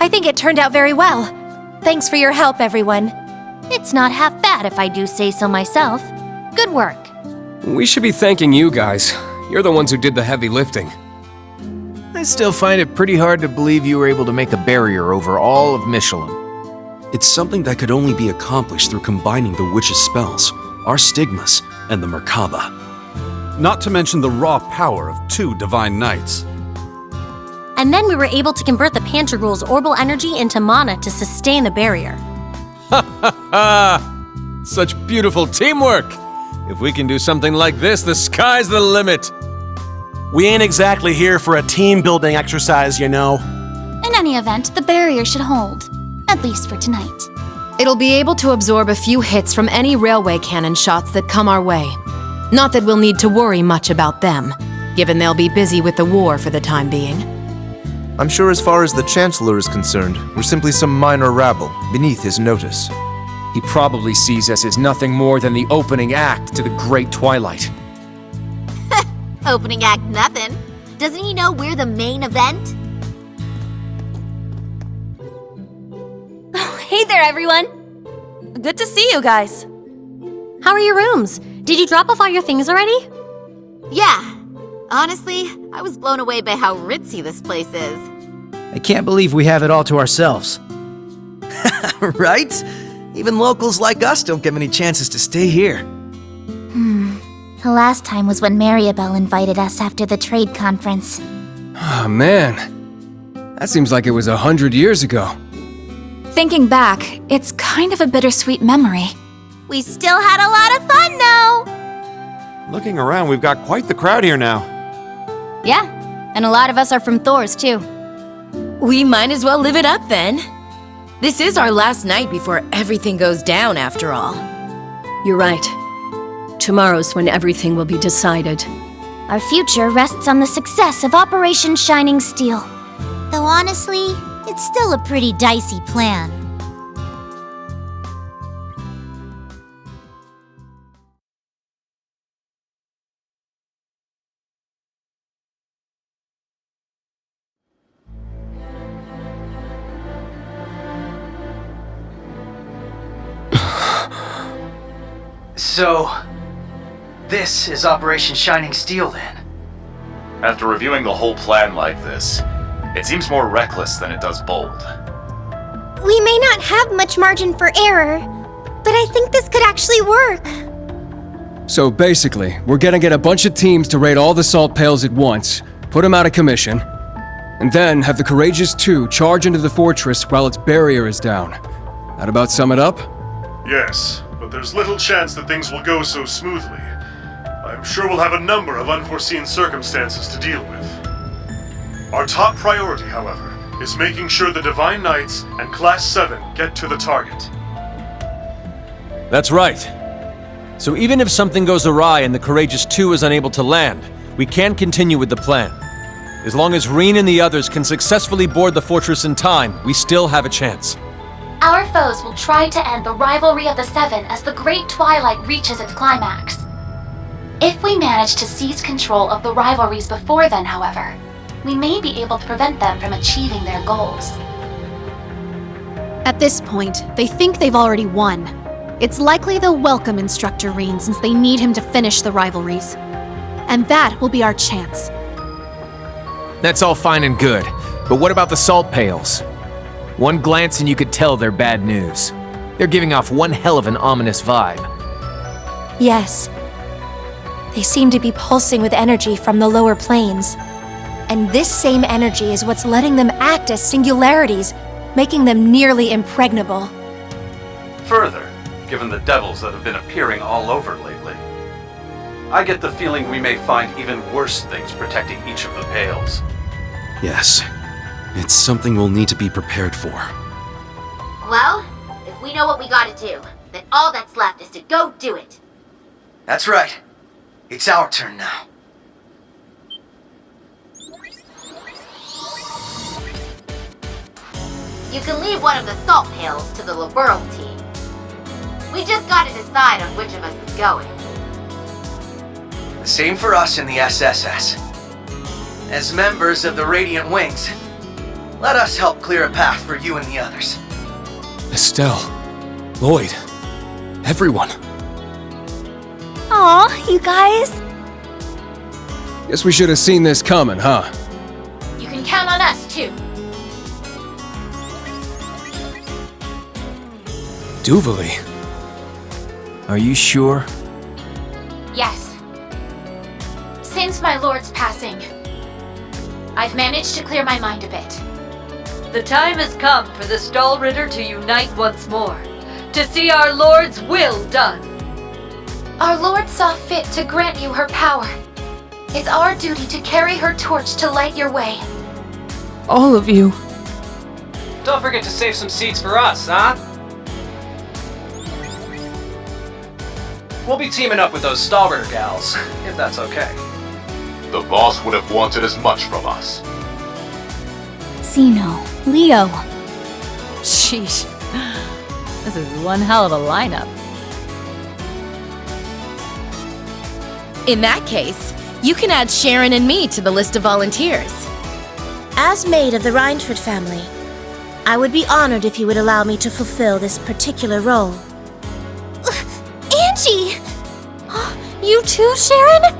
I think it turned out very well. Thanks for your help, everyone. It's not half bad if I do say so myself. Good work. We should be thanking you guys. You're the ones who did the heavy lifting. I still find it pretty hard to believe you were able to make a barrier over all of Michelin. It's something that could only be accomplished through combining the witch's spells, our stigmas, and the Merkaba. Not to mention the raw power of 2 Divine Knights. And then we were able to convert the Pantagruel's orbal energy into mana to sustain the barrier. Such beautiful teamwork! If we can do something like this, the sky's the limit! We ain't exactly here for a team-building exercise, you know. In any event, the barrier should hold. At least for tonight. It'll be able to absorb a few hits from any railway cannon shots that come our way. Not that we'll need to worry much about them, given they'll be busy with the war for the time being. I'm sure as far as the Chancellor is concerned, we're simply some minor rabble beneath his notice. He probably sees us as nothing more than the opening act to the Great Twilight. Opening act nothing. Doesn't he know we're the main event? Oh, hey there, everyone! Good to see you guys. How are your rooms? Did you drop off all your things already? Yeah. Honestly, I was blown away by how ritzy this place is. I can't believe we have it all to ourselves. Right? Even locals like us don't get many chances to stay here. The last time was when Mariabelle invited us after the trade conference. Oh man, that seems like it was 100 years ago. Thinking back, it's kind of a bittersweet memory. We still had a lot of fun, though! Looking around, we've got quite the crowd here now. Yeah, and a lot of us are from Thor's, too. We might as well live it up, then. This is our last night before everything goes down, after all. You're right. Tomorrow's when everything will be decided. Our future rests on the success of Operation Shining Steel. Though honestly, it's still a pretty dicey plan. So, this is Operation Shining Steel, then? After reviewing the whole plan like this, it seems more reckless than it does bold. We may not have much margin for error, but I think this could actually work. So basically, we're gonna get a bunch of teams to raid all the salt pails at once, put them out of commission, and then have the Courageous 2 charge into the fortress while its barrier is down. That about sum it up? Yes, but there's little chance that things will go so smoothly. I'm sure we'll have a number of unforeseen circumstances to deal with. Our top priority, however, is making sure the Divine Knights and Class 7 get to the target. That's right. So even if something goes awry and the Courageous 2 is unable to land, we can continue with the plan. As long as Rean and the others can successfully board the fortress in time, we still have a chance. Our foes will try to end the rivalry of the Seven as the Great Twilight reaches its climax. If we manage to seize control of the rivalries before then, however, we may be able to prevent them from achieving their goals. At this point, they think they've already won. It's likely they'll welcome Instructor Rean since they need him to finish the rivalries. And that will be our chance. That's all fine and good, but what about the salt pails? One glance and you could tell they're bad news. They're giving off one hell of an ominous vibe. Yes. They seem to be pulsing with energy from the lower planes. And this same energy is what's letting them act as singularities, making them nearly impregnable. Further, given the devils that have been appearing all over lately, I get the feeling we may find even worse things protecting each of the pails. Yes. It's something we'll need to be prepared for. Well, if we know what we gotta do, then all that's left is to go do it. That's right. It's our turn now. You can leave one of the salt pails to the Liberl team. We just gotta decide on which of us is going. The same for us in the SSS. As members of the Radiant Wings, let us help clear a path for you and the others. Estelle, Lloyd, everyone. Aw, you guys. Guess we should have seen this coming, huh? You can count on us, too. Duvali. Are you sure? Yes. Since my lord's passing, I've managed to clear my mind a bit. The time has come for the Stahlritter to unite once more, to see our lord's will done. Our lord saw fit to grant you her power. It's our duty to carry her torch to light your way. All of you. Don't forget to save some seats for us, huh? We'll be teaming up with those Stahlritter gals, if that's okay. The boss would have wanted as much from us. Zeno, Leo. Sheesh. This is one hell of a lineup. In that case, you can add Sharon and me to the list of volunteers. As maid of the Reinford family, I would be honored if you would allow me to fulfill this particular role. Angie! You too, Sharon?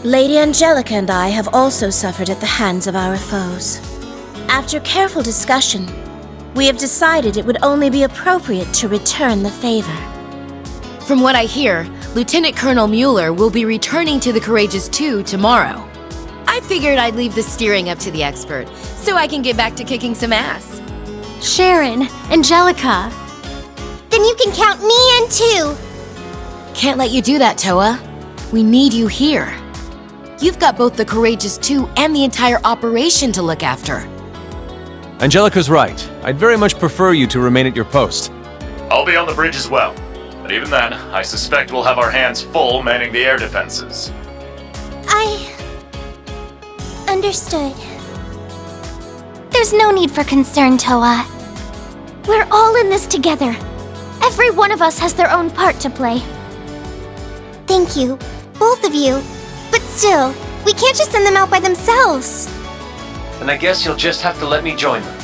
Lady Angelica and I have also suffered at the hands of our foes. After careful discussion, we have decided it would only be appropriate to return the favor. From what I hear, Lieutenant Colonel Mueller will be returning to the Courageous 2 tomorrow. I figured I'd leave the steering up to the expert, so I can get back to kicking some ass. Sharon, Angelica. Then you can count me in too. Can't let you do that, Toa. We need you here. You've got both the Courageous 2 and the entire operation to look after. Angelica's right. I'd very much prefer you to remain at your post. I'll be on the bridge as well. But even then, I suspect we'll have our hands full manning the air defenses. I... understood. There's no need for concern, Toa. We're all in this together. Every one of us has their own part to play. Thank you, both of you. But still, we can't just send them out by themselves. And I guess you'll just have to let me join them.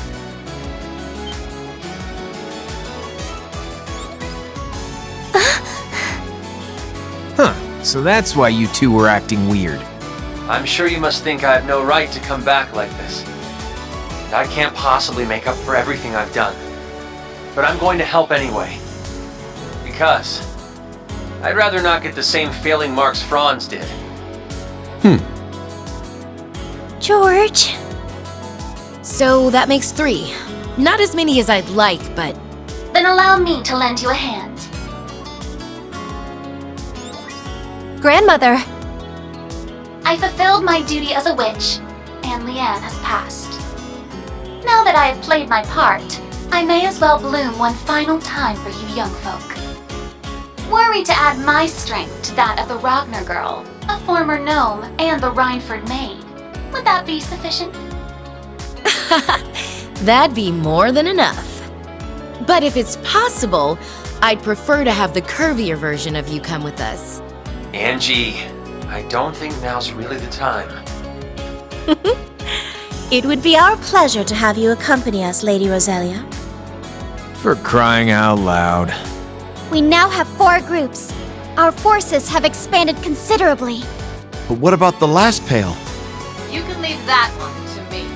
Huh, so that's why you two were acting weird. I'm sure you must think I have no right to come back like this. And I can't possibly make up for everything I've done. But I'm going to help anyway. Because I'd rather not get the same failing marks Franz did. George. So that makes 3. Not as many as I'd like, but... Then allow me to lend you a hand. Grandmother. I fulfilled my duty as a witch, and Leanne has passed. Now that I have played my part, I may as well bloom one final time for you young folk. Were we to add my strength to that of the Ragnar girl, a former gnome, and the Reinford maid, would that be sufficient? That'd be more than enough. But if it's possible, I'd prefer to have the curvier version of you come with us. Angie, I don't think now's really the time. It would be our pleasure to have you accompany us, Lady Roselia. For crying out loud. We now have 4 groups. Our forces have expanded considerably. But what about the last pail? You can leave that one to me.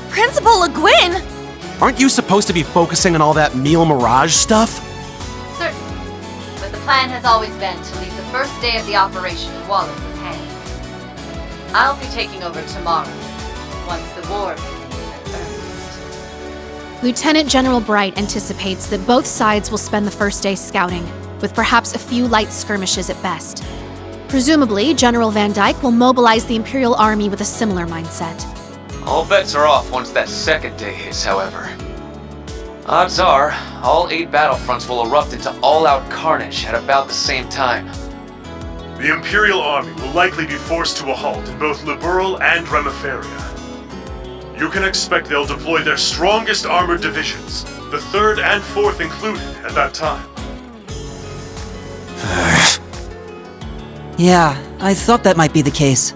Principal Le Guin! Aren't you supposed to be focusing on all that meal mirage stuff? Certainly. But the plan has always been to leave the first day of the operation in Wallace's hands. I'll be taking over tomorrow, once the war begins in earnest. Lieutenant General Bright anticipates that both sides will spend the first day scouting, with perhaps a few light skirmishes at best. Presumably, General Van Dyke will mobilize the Imperial Army with a similar mindset. All bets are off once that second day hits, however. Odds are, all 8 battlefronts will erupt into all-out carnage at about the same time. The Imperial Army will likely be forced to a halt in both Liberl and Remiferia. You can expect they'll deploy their strongest armored divisions, the 3rd and 4th included, at that time. Yeah, I thought that might be the case.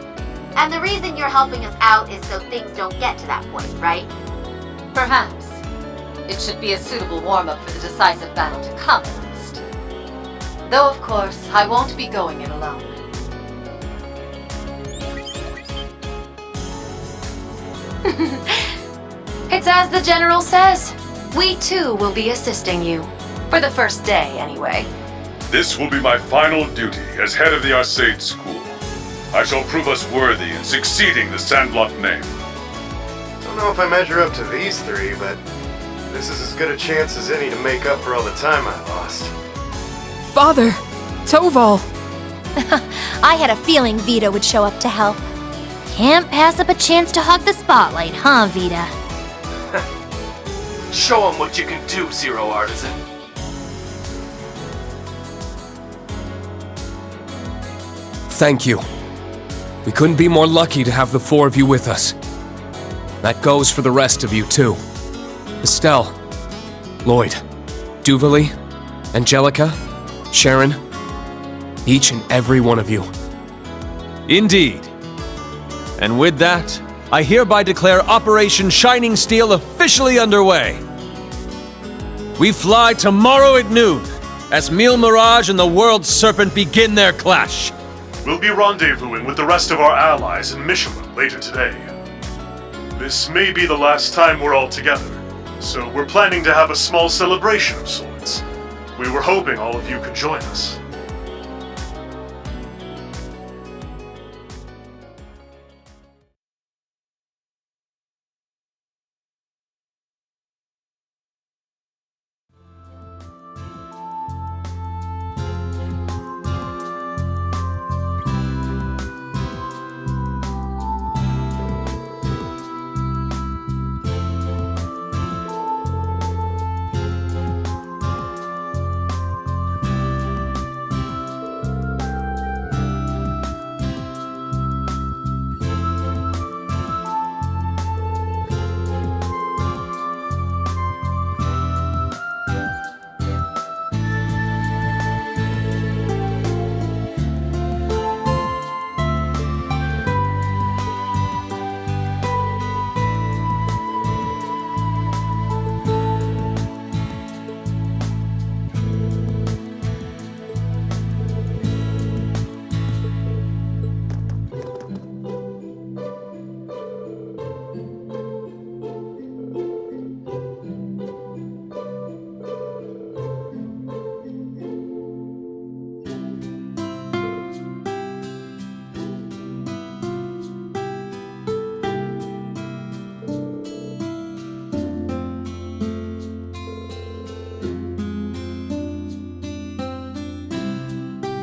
And the reason you're helping us out is so things don't get to that point, right? Perhaps. It should be a suitable warm-up for the decisive battle to come, at least. Though, of course, I won't be going it alone. It's as the General says. We too will be assisting you. For the first day, anyway. This will be my final duty as head of the Arcade School. I shall prove us worthy in succeeding the Sandblock name. Don't know if I measure up to these 3, but this is as good a chance as any to make up for all the time I lost. Father! Toval! I had a feeling Vita would show up to help. Can't pass up a chance to hog the spotlight, huh, Vita? Show 'em what you can do, Zero Artisan. Thank you. We couldn't be more lucky to have the 4 of you with us. That goes for the rest of you, too. Estelle, Lloyd, Duvalie, Angelica, Sharon, each and every one of you. Indeed. And with that, I hereby declare Operation Shining Steel officially underway. We fly tomorrow at noon, as Mille Mirage and the World Serpent begin their clash. We'll be rendezvousing with the rest of our allies in Mishima later today. This may be the last time we're all together, so we're planning to have a small celebration of sorts. We were hoping all of you could join us.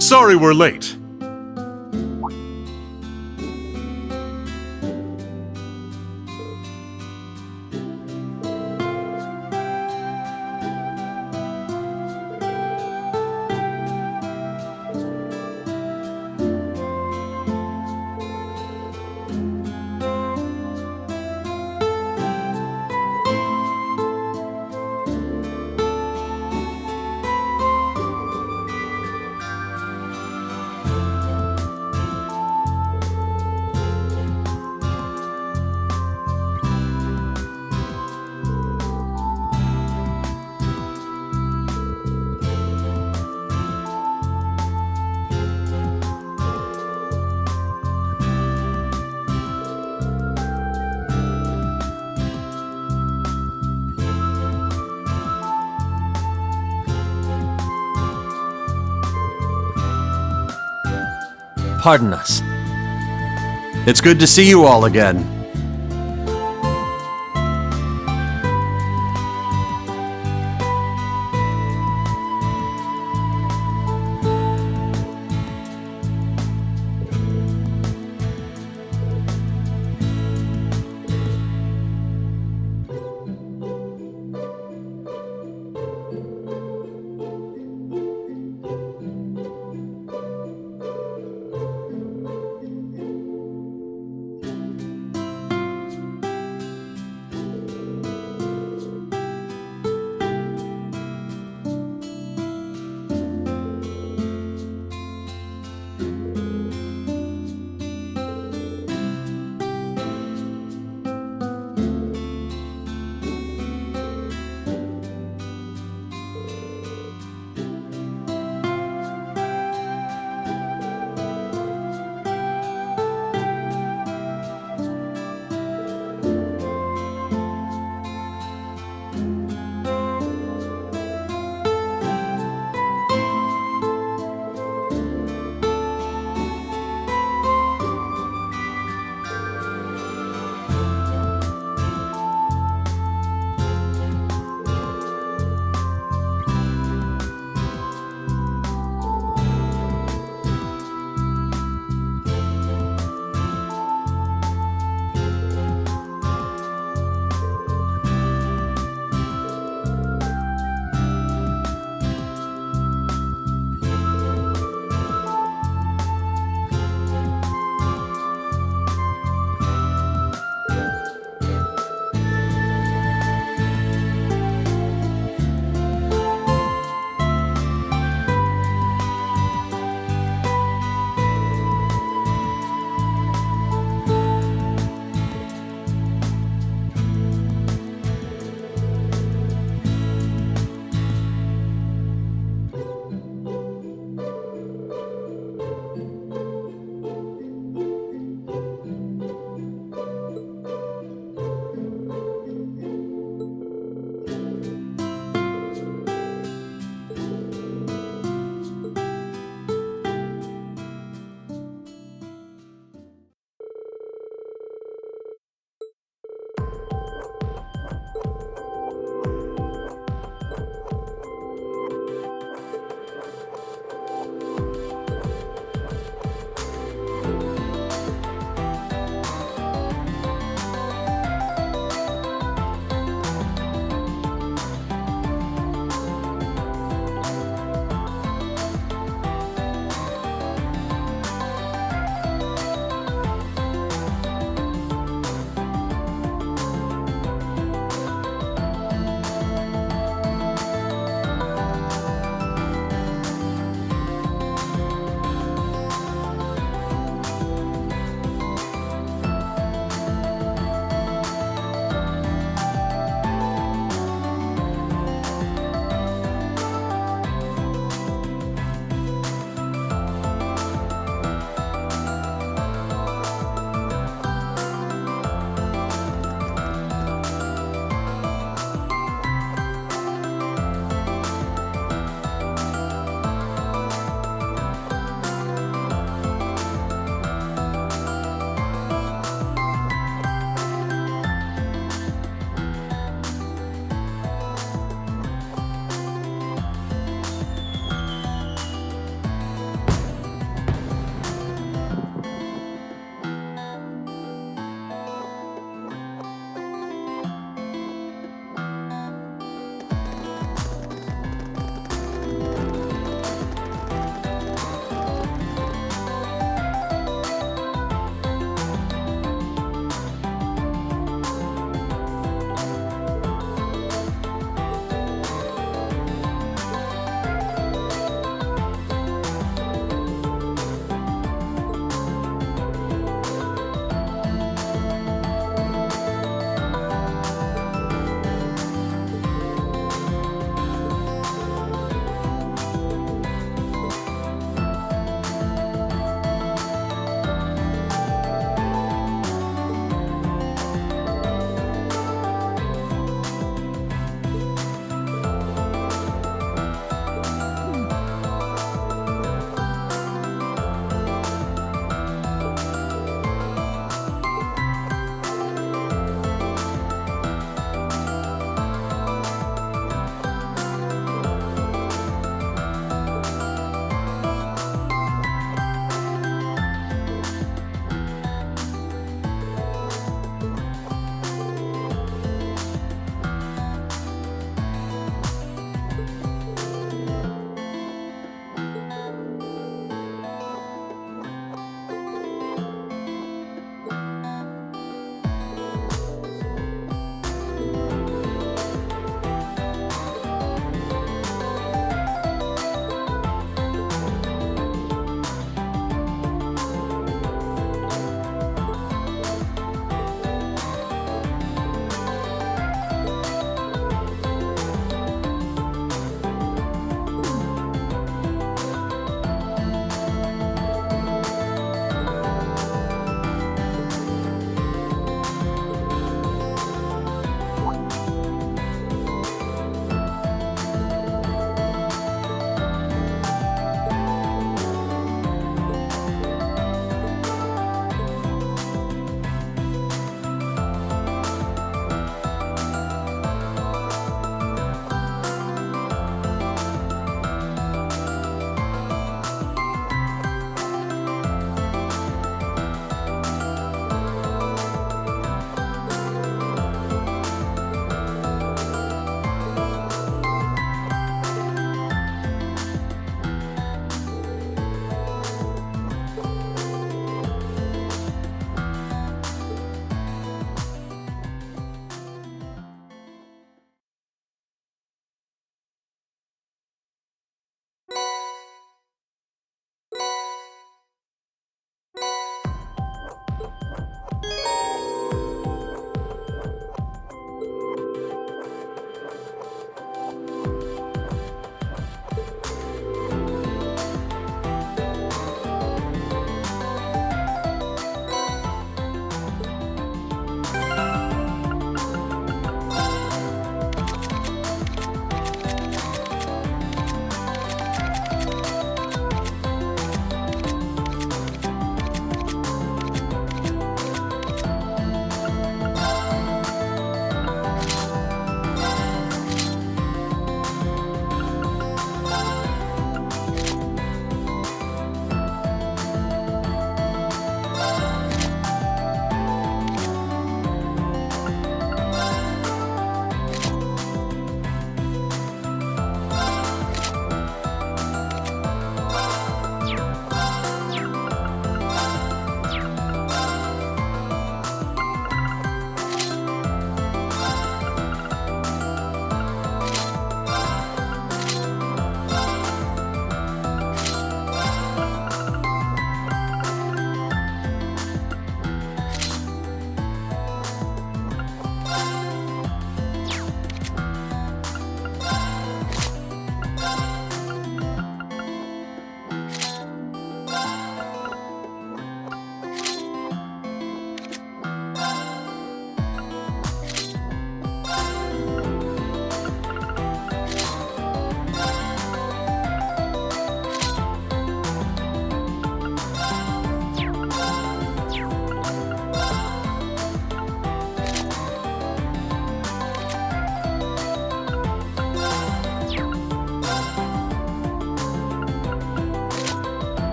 Sorry we're late. Pardon us. It's good to see you all again.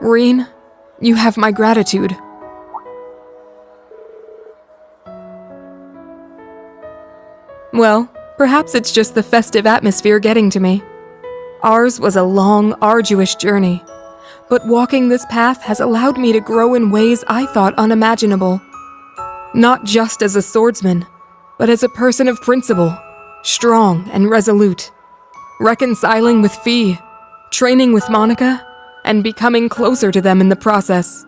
Rean, you have my gratitude. Well, perhaps it's just the festive atmosphere getting to me. Ours was a long, arduous journey, but walking this path has allowed me to grow in ways I thought unimaginable. Not just as a swordsman, but as a person of principle, strong and resolute, reconciling with Fee, training with Monica, and becoming closer to them in the process.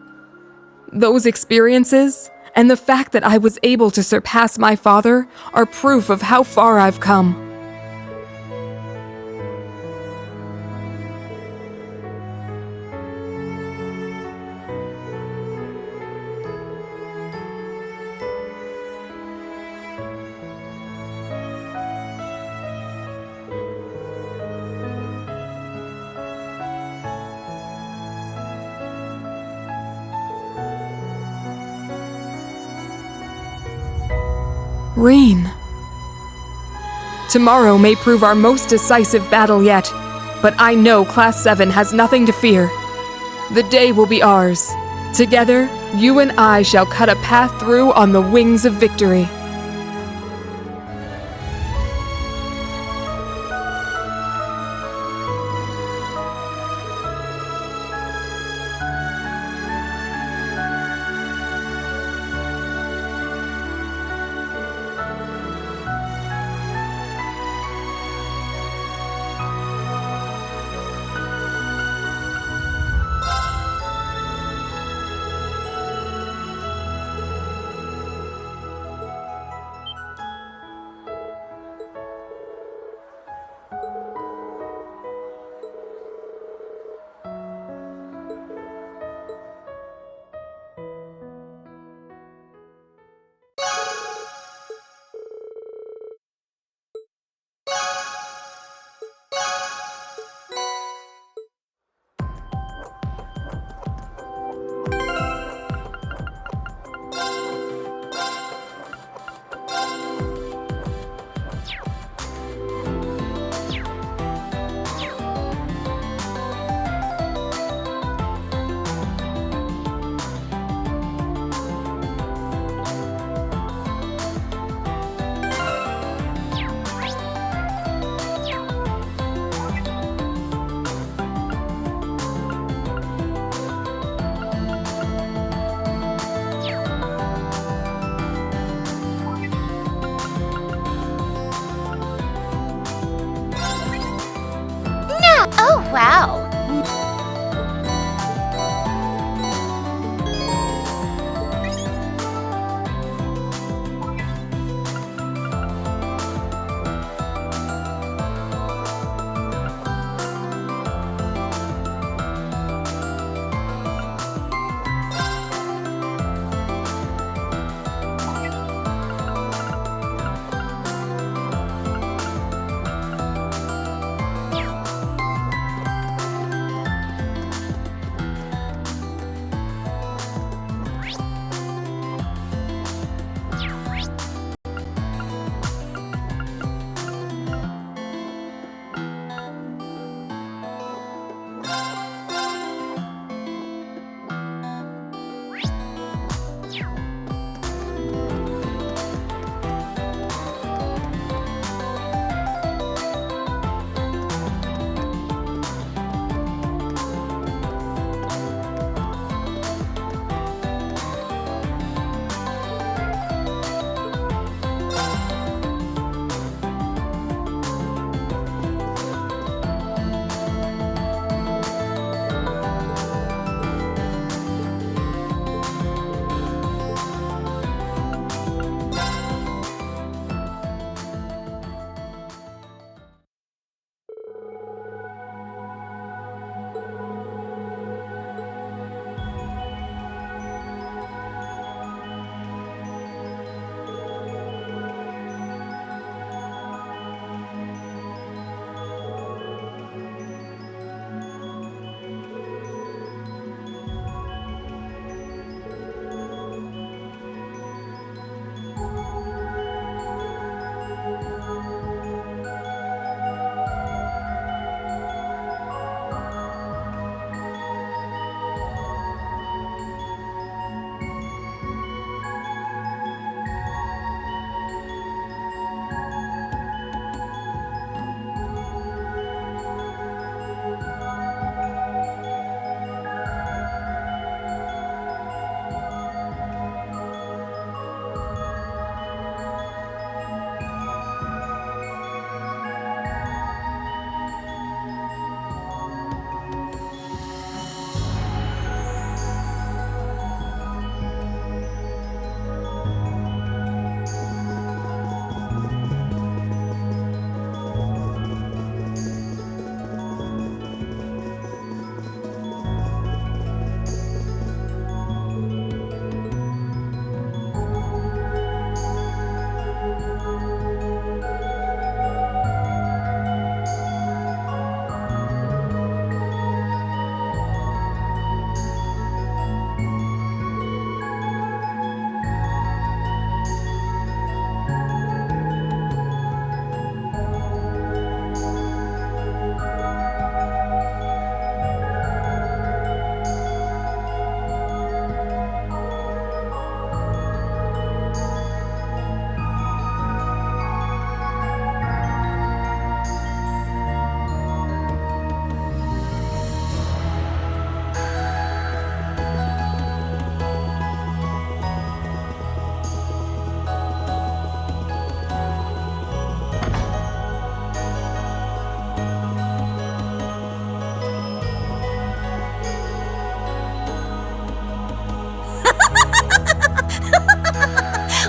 Those experiences, and the fact that I was able to surpass my father, are proof of how far I've come. Rean. Tomorrow may prove our most decisive battle yet, but I know Class 7 has nothing to fear. The day will be ours. Together, you and I shall cut a path through on the wings of victory.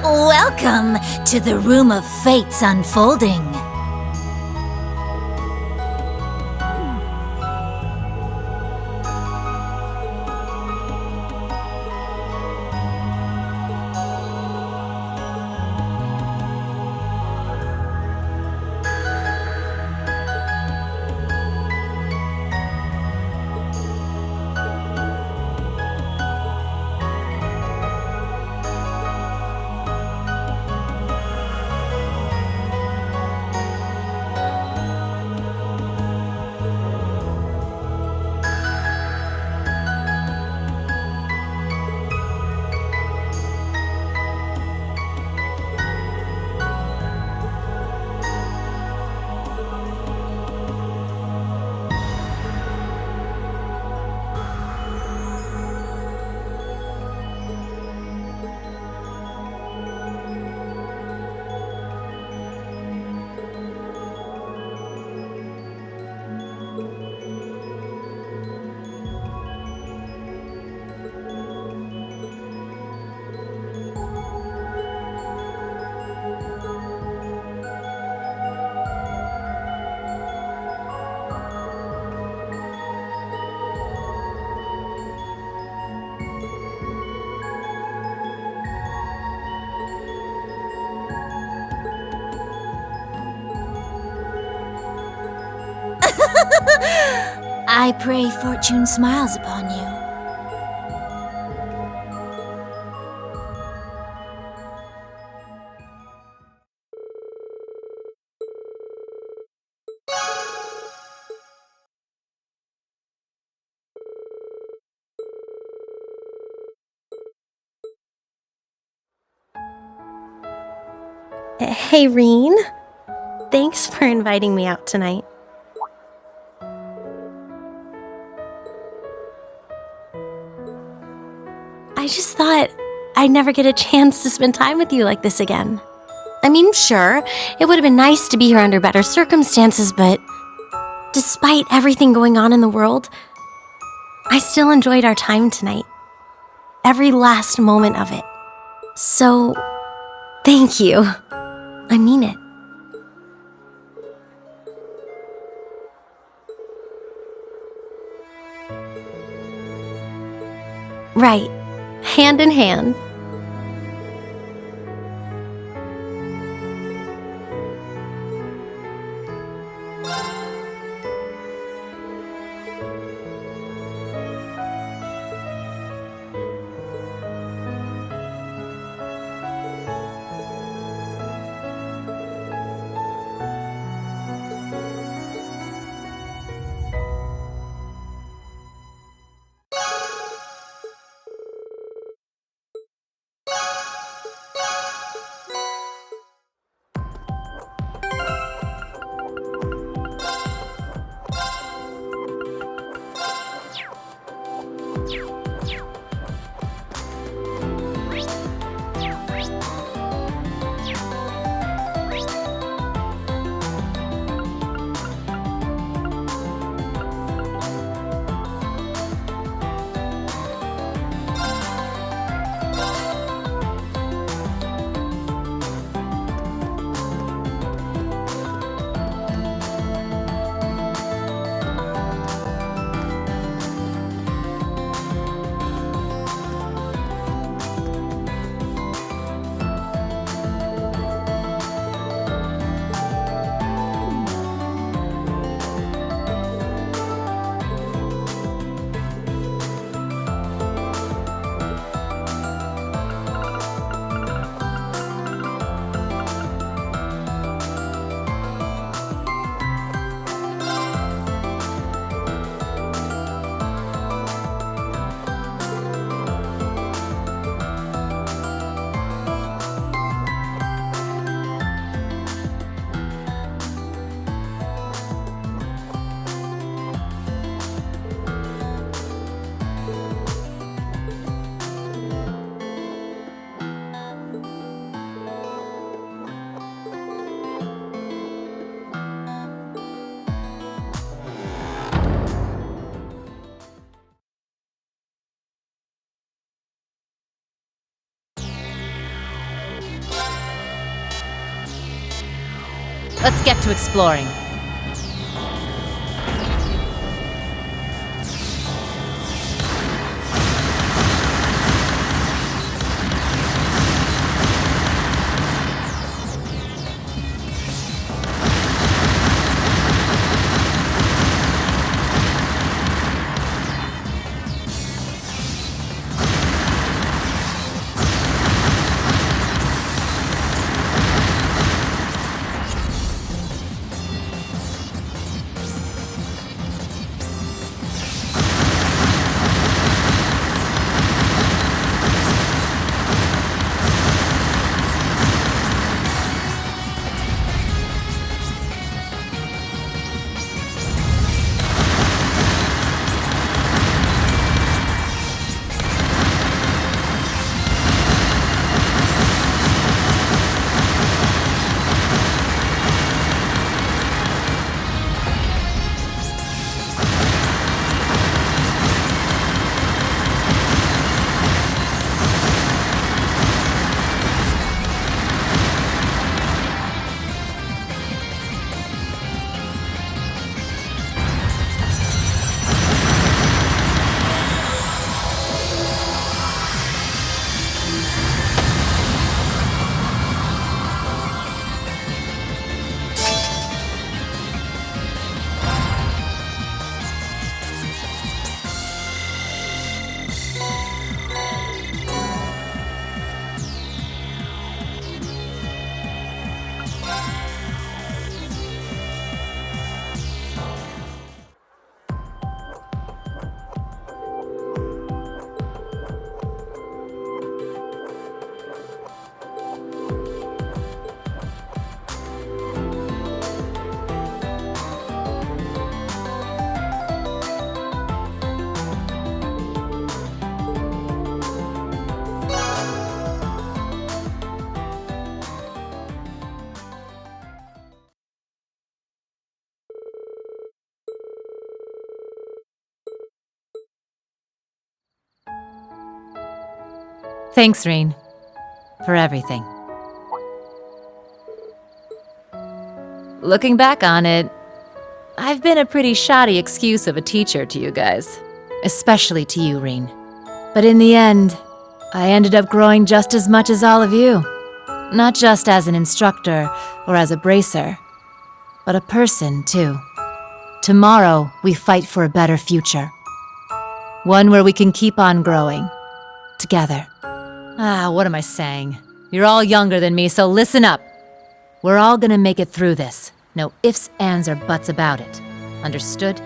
Welcome to the Room of Fate's Unfolding. I pray fortune smiles upon you. Hey, Reen. Thanks for inviting me out tonight. I just thought I'd never get a chance to spend time with you like this again. I mean, sure, it would have been nice to be here under better circumstances, but despite everything going on in the world, I still enjoyed our time tonight. Every last moment of it. So, thank you. I mean it. Right. Hand in hand. Let's get to exploring. Thanks, Rean, for everything. Looking back on it, I've been a pretty shoddy excuse of a teacher to you guys. Especially to you, Rean. But in the end, I ended up growing just as much as all of you. Not just as an instructor or as a bracer, but a person, too. Tomorrow, we fight for a better future. One where we can keep on growing. Together. What am I saying? You're all younger than me, so listen up. We're all gonna make it through this. No ifs, ands, or buts about it. Understood?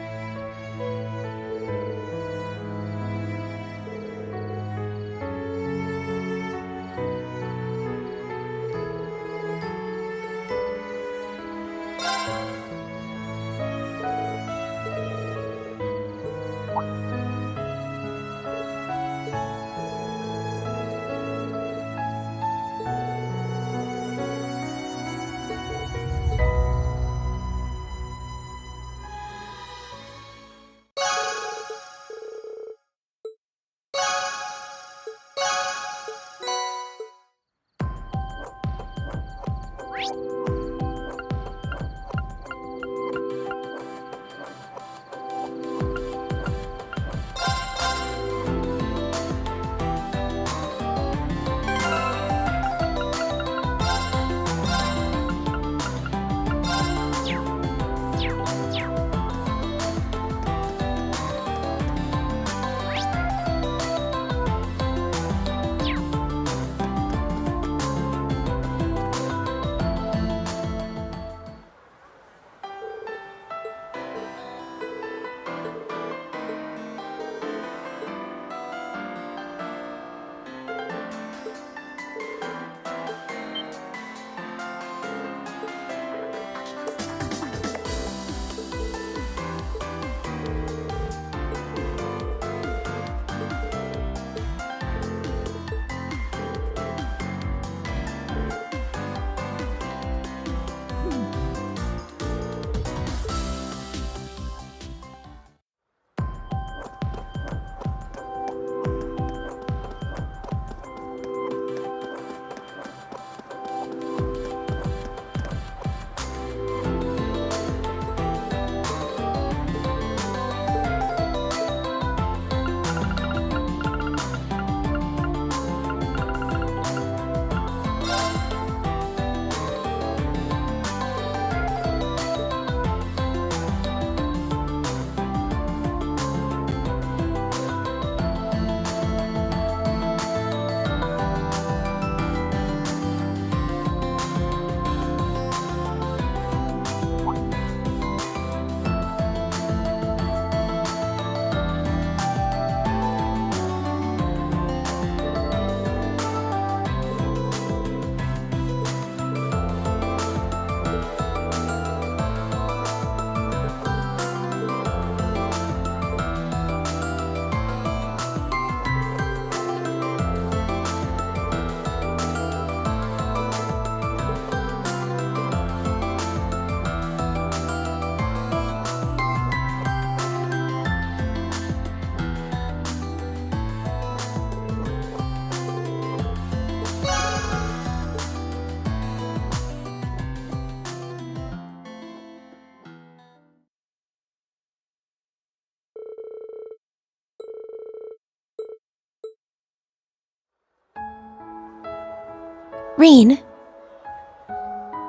Reen,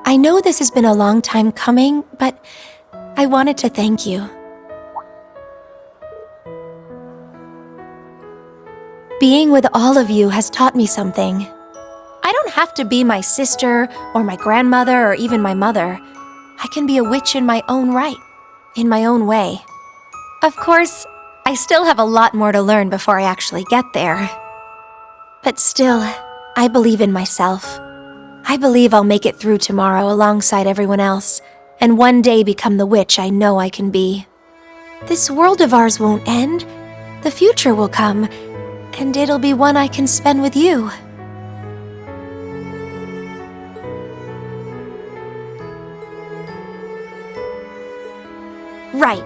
I know this has been a long time coming, but I wanted to thank you. Being with all of you has taught me something. I don't have to be my sister or my grandmother or even my mother. I can be a witch in my own right, in my own way. Of course, I still have a lot more to learn before I actually get there. But still, I believe in myself. I believe I'll make it through tomorrow alongside everyone else, and one day become the witch I know I can be. This world of ours won't end. The future will come, and it'll be one I can spend with you. Right.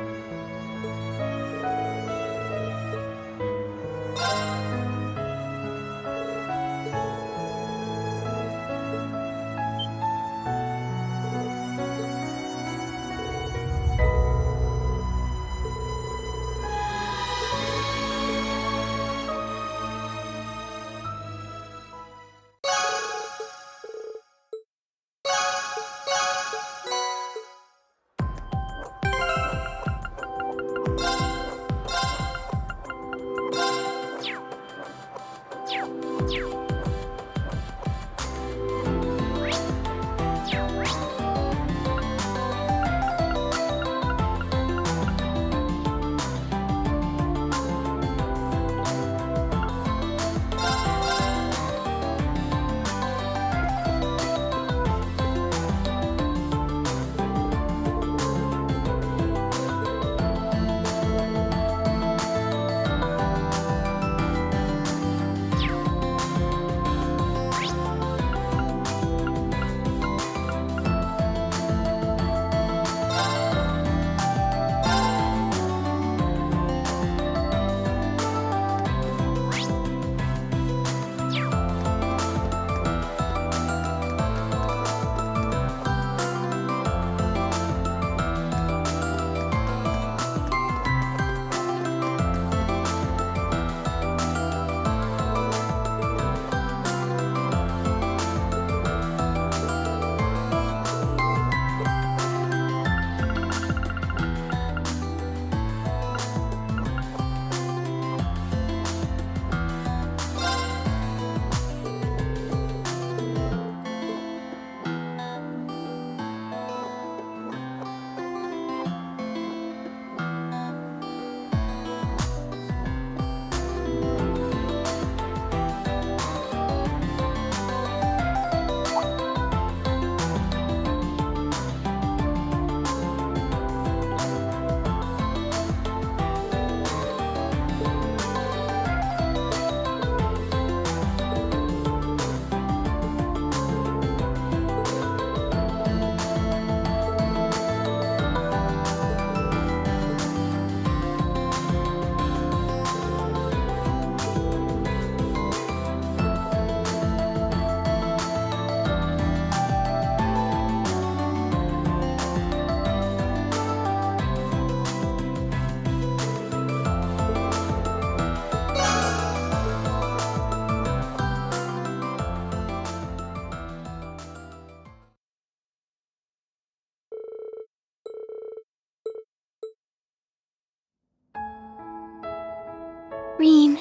Reen,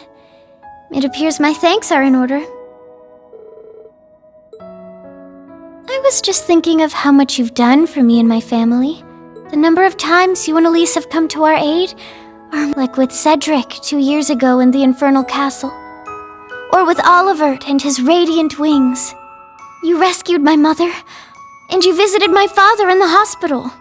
it appears my thanks are in order. I was just thinking of how much you've done for me and my family. The number of times you and Elise have come to our aid, or like with Cedric 2 years ago in the Infernal Castle, or with Olivert and his radiant wings. You rescued my mother, and you visited my father in the hospital.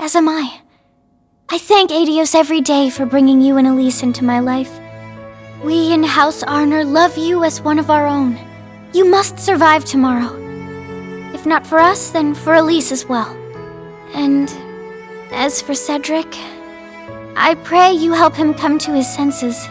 As am I. I thank Adios every day for bringing you and Elise into my life. We in House Arner love you as one of our own. You must survive tomorrow. If not for us, then for Elise as well. And as for Cedric, I pray you help him come to his senses.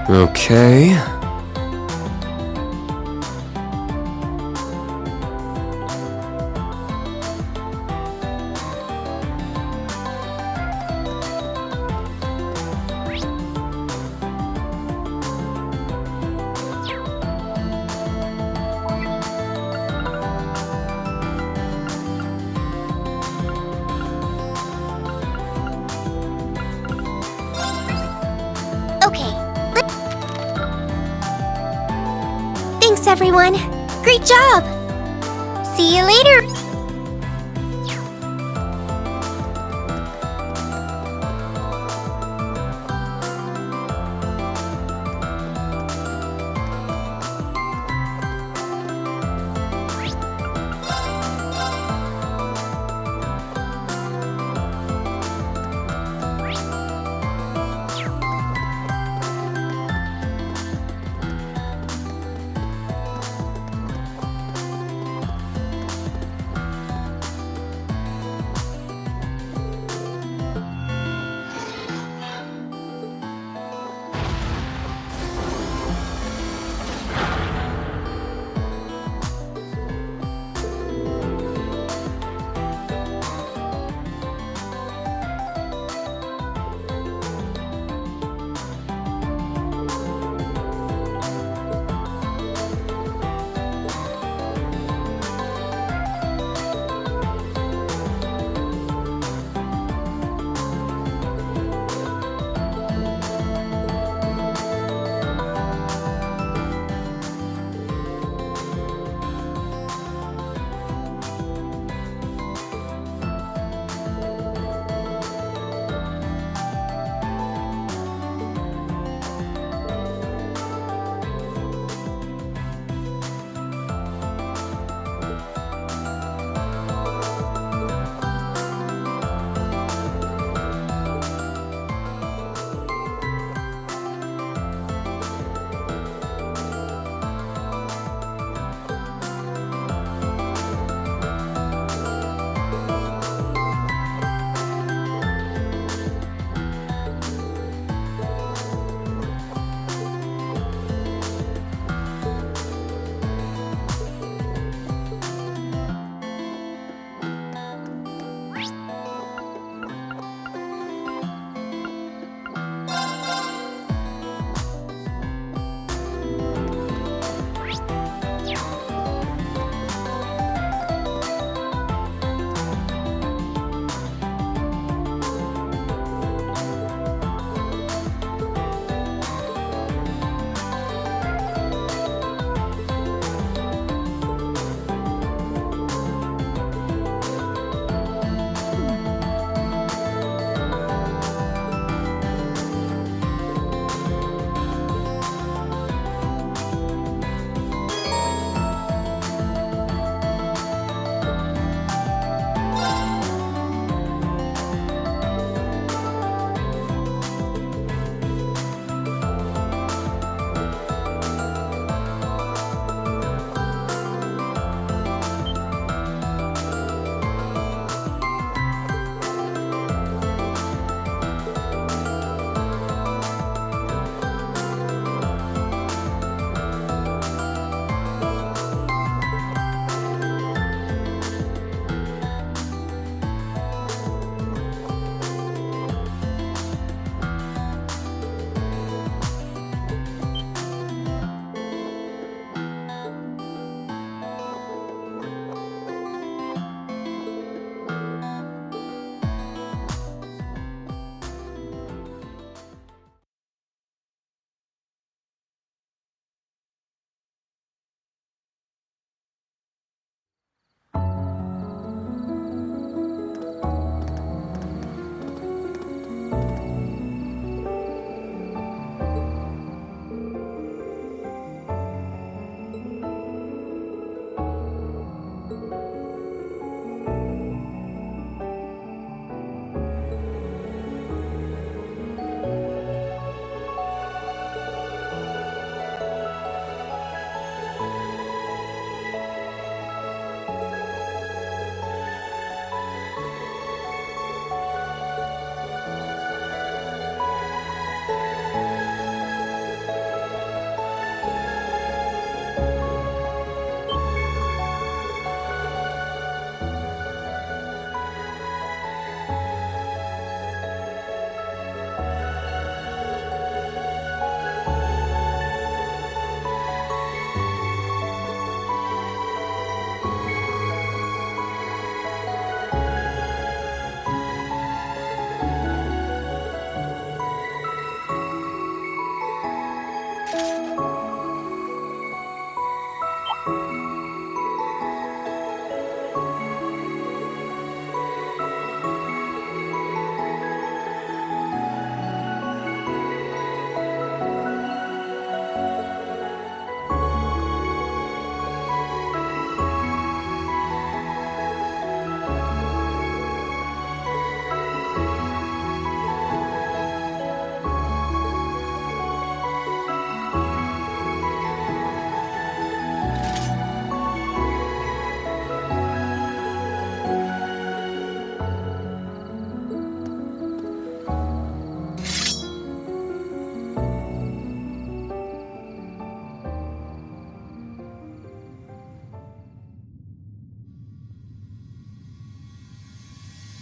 Okay. Okay. Thanks, everyone. Great job. See you later.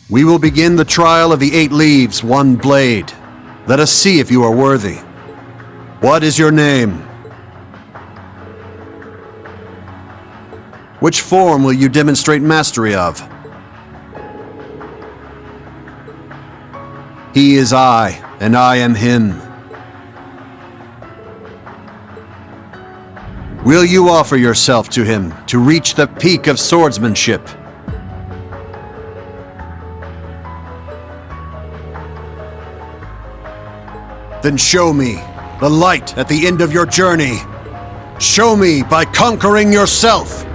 We will begin the trial of the 8 leaves, 1 blade. Let us see if you are worthy. What is your name? Which form will you demonstrate mastery of? He is I, and I am him. Will you offer yourself to him to reach the peak of swordsmanship? Then show me the light at the end of your journey. Show me by conquering yourself.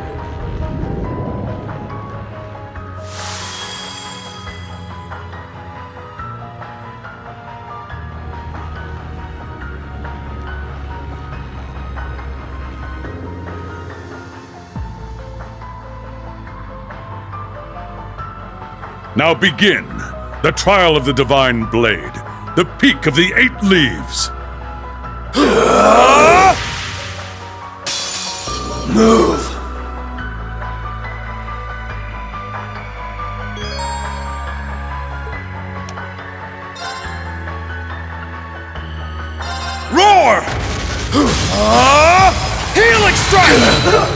Now begin the trial of the Divine Blade, the peak of the 8 leaves. Move! Roar! Healing strike!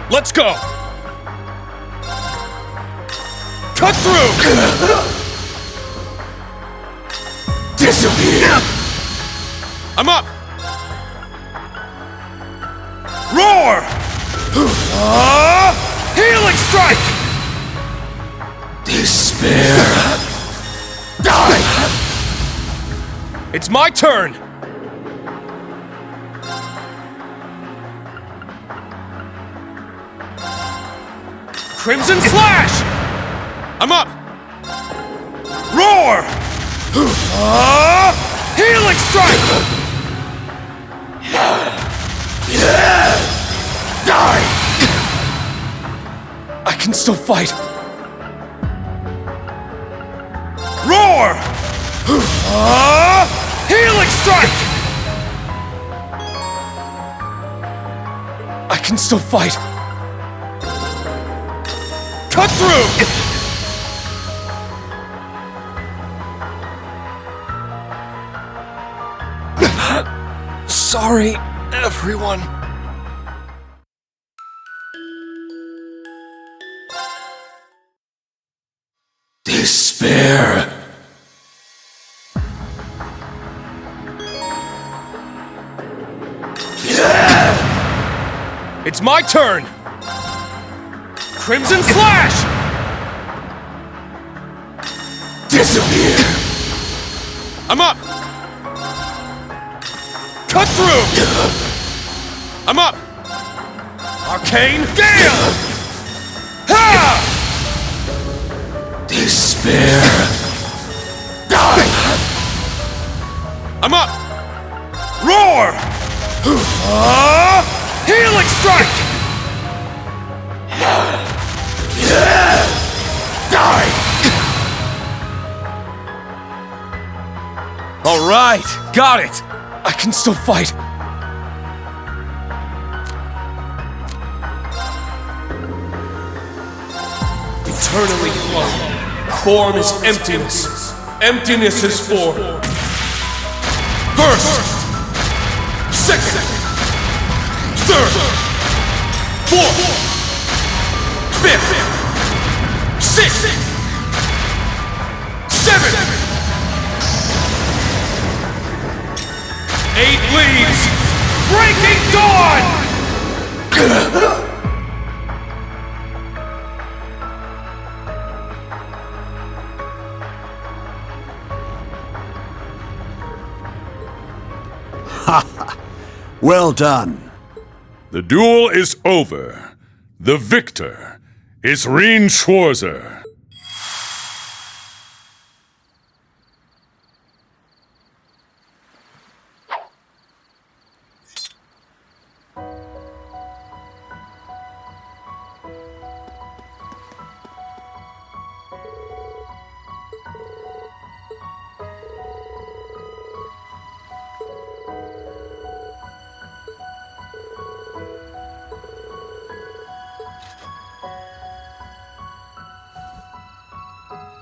Let's go! Cut through! Disappear! I'm up! Roar! Healing strike! Despair! Die! It's my turn! Crimson Slash! I'm up! Roar! Healing strike! Die! I can still fight! Roar! Healing strike! I can still fight! Cut through! Sorry, everyone. Despair. It's my turn! Crimson Slash! Disappear! I'm up! Cut through! I'm up! Arcane Gale! Ha! Despair! Die! I'm up! Roar! Healing strike! Die! All right, got it. I can still fight. Eternally flow. Form is emptiness. Emptiness is form. First, second, third, fourth, fifth, sixth, seventh, 8 leaves! Breaking dawn! Well done. The duel is over. The victor is Rean Schwarzer.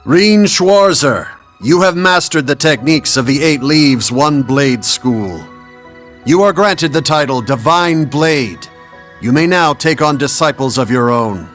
Reen Schwarzer, you have mastered the techniques of the 8 Leaves One Blade School. You are granted the title Divine Blade. You may now take on disciples of your own.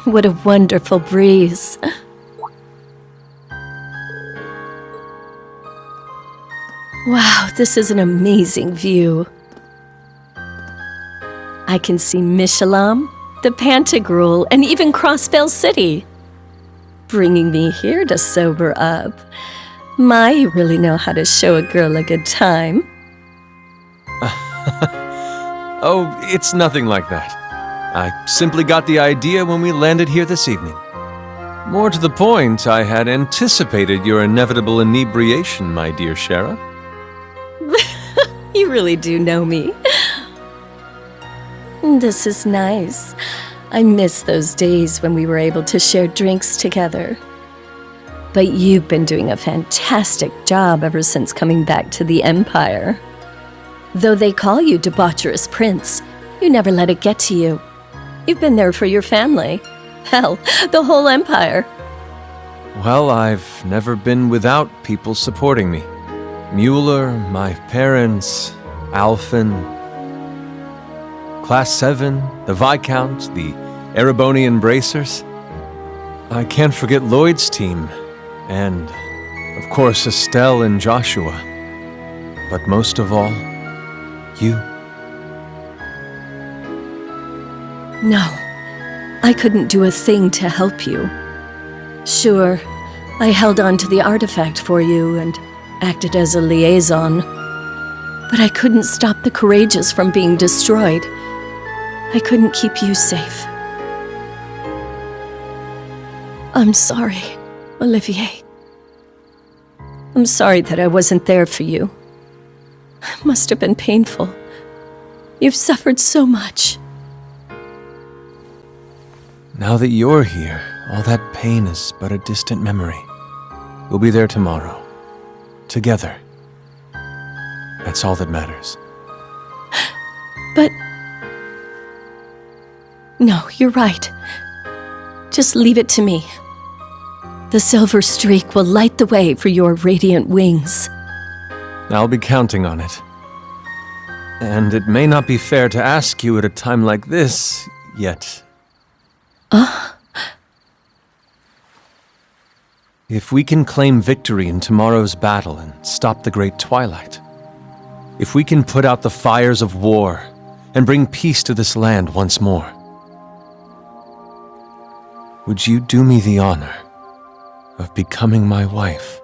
What a wonderful breeze. Wow, this is an amazing view. I can see Mishalam, the Pantagruel, and even Crossvale City. Bringing me here to sober up. My, you really know how to show a girl a good time. Oh, it's nothing like that. I simply got the idea when we landed here this evening. More to the point, I had anticipated your inevitable inebriation, my dear Shara. You really do know me. This is nice. I miss those days when we were able to share drinks together. But you've been doing a fantastic job ever since coming back to the Empire. Though they call you Debaucherous Prince, you never let it get to you. You've been there for your family. Hell, the whole Empire. Well, I've never been without people supporting me. Mueller, my parents, Alphen, Class 7, the Viscount, the Erebonian Bracers. I can't forget Lloyd's team, and, of course, Estelle and Joshua. But most of all, you. No, I couldn't do a thing to help you. Sure, I held on to the artifact for you and acted as a liaison, but I couldn't stop the Courageous from being destroyed. I couldn't keep you safe. I'm sorry, Olivier. I'm sorry that I wasn't there for you. It must have been painful. You've suffered so much. Now that you're here, all that pain is but a distant memory. We'll be there tomorrow. Together. That's all that matters. But... No, you're right. Just leave it to me. The silver streak will light the way for your radiant wings. I'll be counting on it. And it may not be fair to ask you at a time like this, yet. If we can claim victory in tomorrow's battle and stop the Great Twilight, if we can put out the fires of war and bring peace to this land once more, would you do me the honor of becoming my wife?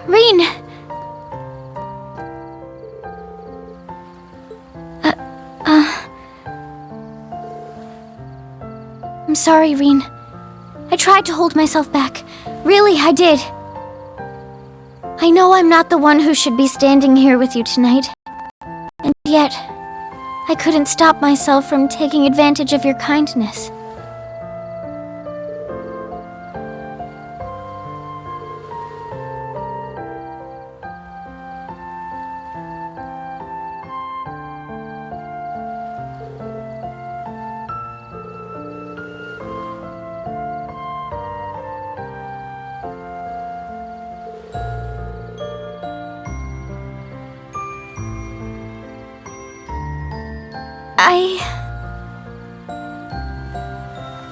Rean! I'm sorry, Rean. I tried to hold myself back. Really, I did. I know I'm not the one who should be standing here with you tonight. And yet, I couldn't stop myself from taking advantage of your kindness.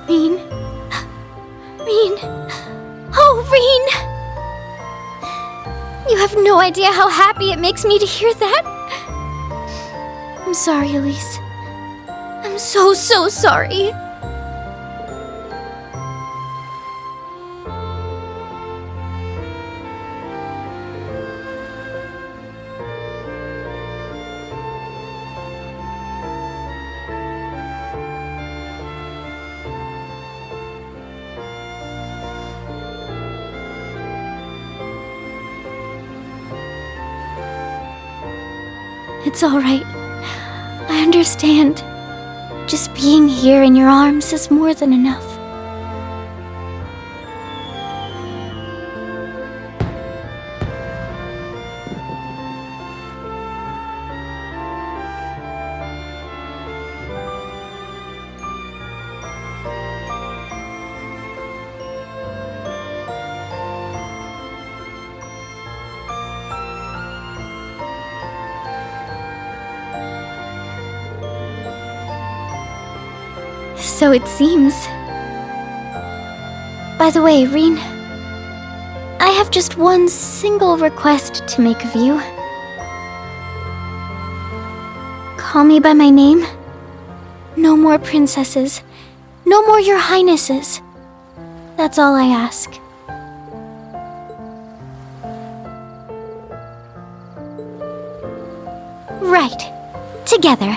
Rean? Rean? Oh, Rean! You have no idea how happy it makes me to hear that. I'm sorry, Elise. I'm so sorry. It's all right. I understand. Just being here in your arms is more than enough. So it seems. By the way, Rean, I have just one single request to make of you. Call me by my name. No more princesses. No more your highnesses. That's all I ask. Right. Together.